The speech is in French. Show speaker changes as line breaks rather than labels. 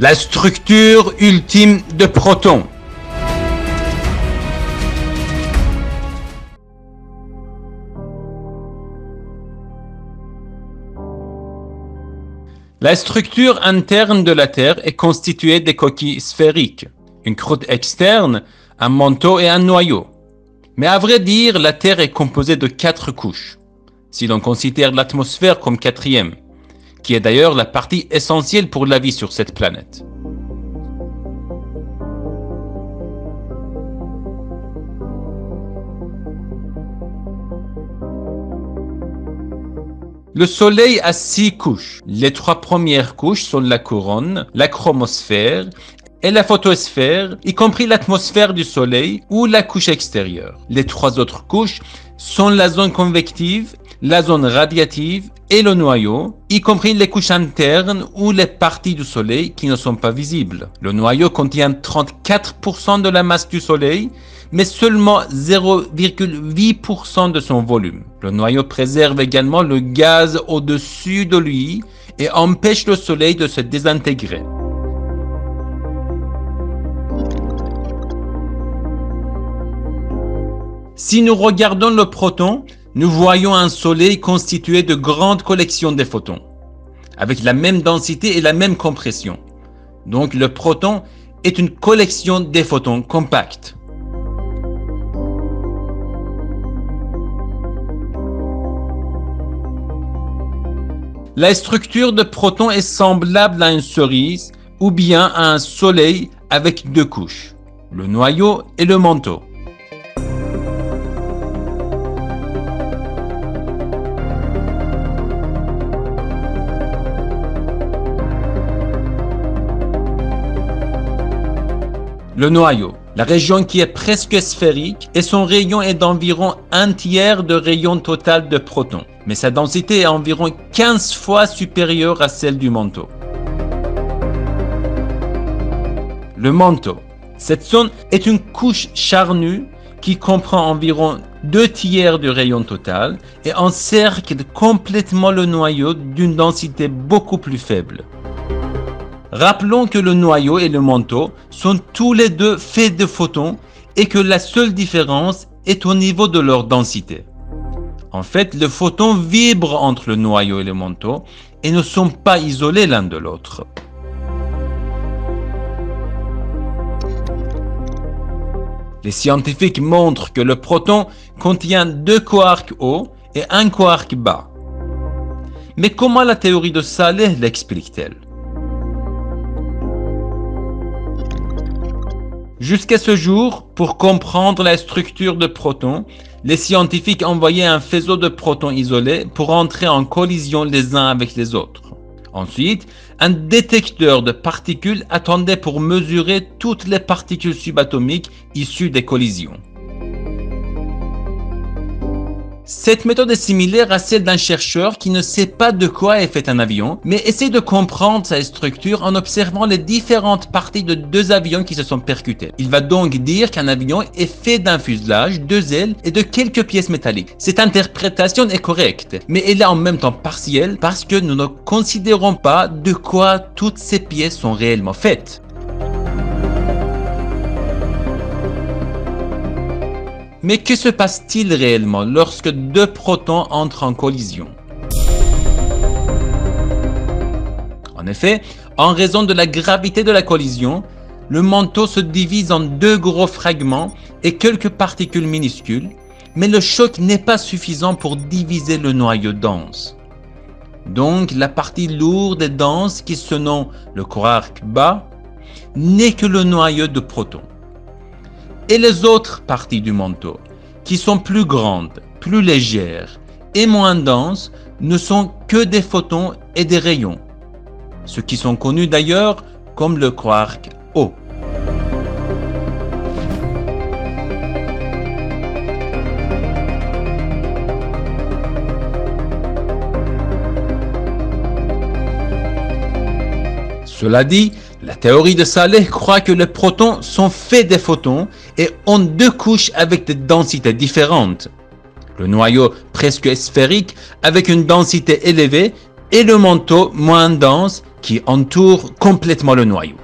La structure ultime de protons. La structure interne de la Terre est constituée des coquilles sphériques, une croûte externe, un manteau et un noyau. Mais à vrai dire, la Terre est composée de 4 couches, si l'on considère l'atmosphère comme 4e, qui est d'ailleurs la partie essentielle pour la vie sur cette planète. Le Soleil a 6 couches. Les 3 premières couches sont la couronne, la chromosphère et la photosphère, y compris l'atmosphère du Soleil ou la couche extérieure. Les 3 autres couches sont la zone convective, la zone radiative et le noyau, y compris les couches internes ou les parties du Soleil qui ne sont pas visibles. Le noyau contient 34% de la masse du Soleil, mais seulement 0,8% de son volume. Le noyau préserve également le gaz au-dessus de lui et empêche le Soleil de se désintégrer. Si nous regardons le proton, nous voyons un Soleil constitué de grandes collections de photons, avec la même densité et la même compression. Donc le proton est une collection de photons compacts. La structure de proton est semblable à une cerise ou bien à un soleil avec 2 couches, le noyau et le manteau. Le noyau, la région qui est presque sphérique, et son rayon est d'environ 1/3 de rayon total de protons, mais sa densité est environ 15 fois supérieure à celle du manteau. Le manteau, cette zone est une couche charnue qui comprend environ 2/3 du rayon total et encercle complètement le noyau d'une densité beaucoup plus faible. Rappelons que le noyau et le manteau sont tous les deux faits de photons et que la seule différence est au niveau de leur densité. En fait, les photons vibrent entre le noyau et le manteau et ne sont pas isolés l'un de l'autre. Les scientifiques montrent que le proton contient 2 quarks hauts et 1 quark bas. Mais comment la théorie de Saleh l'explique-t-elle ? Jusqu'à ce jour, pour comprendre la structure de protons, les scientifiques envoyaient un faisceau de protons isolés pour entrer en collision les uns avec les autres. Ensuite, un détecteur de particules attendait pour mesurer toutes les particules subatomiques issues des collisions. Cette méthode est similaire à celle d'un chercheur qui ne sait pas de quoi est fait un avion, mais essaie de comprendre sa structure en observant les différentes parties de 2 avions qui se sont percutés. Il va donc dire qu'un avion est fait d'un fuselage, 2 ailes et de quelques pièces métalliques. Cette interprétation est correcte, mais elle est en même temps partielle parce que nous ne considérons pas de quoi toutes ces pièces sont réellement faites. Mais que se passe-t-il réellement lorsque 2 protons entrent en collision? En effet, en raison de la gravité de la collision, le manteau se divise en 2 gros fragments et quelques particules minuscules, mais le choc n'est pas suffisant pour diviser le noyau dense. Donc la partie lourde et dense qui se nomme le quark bas n'est que le noyau de protons. Et les autres parties du manteau, qui sont plus grandes, plus légères et moins denses, ne sont que des photons et des rayons, ceux qui sont connus d'ailleurs comme le quark haut. Cela dit, la théorie de Saleh croit que les protons sont faits des photons et ont 2 couches avec des densités différentes. Le noyau presque sphérique avec une densité élevée et le manteau moins dense qui entoure complètement le noyau.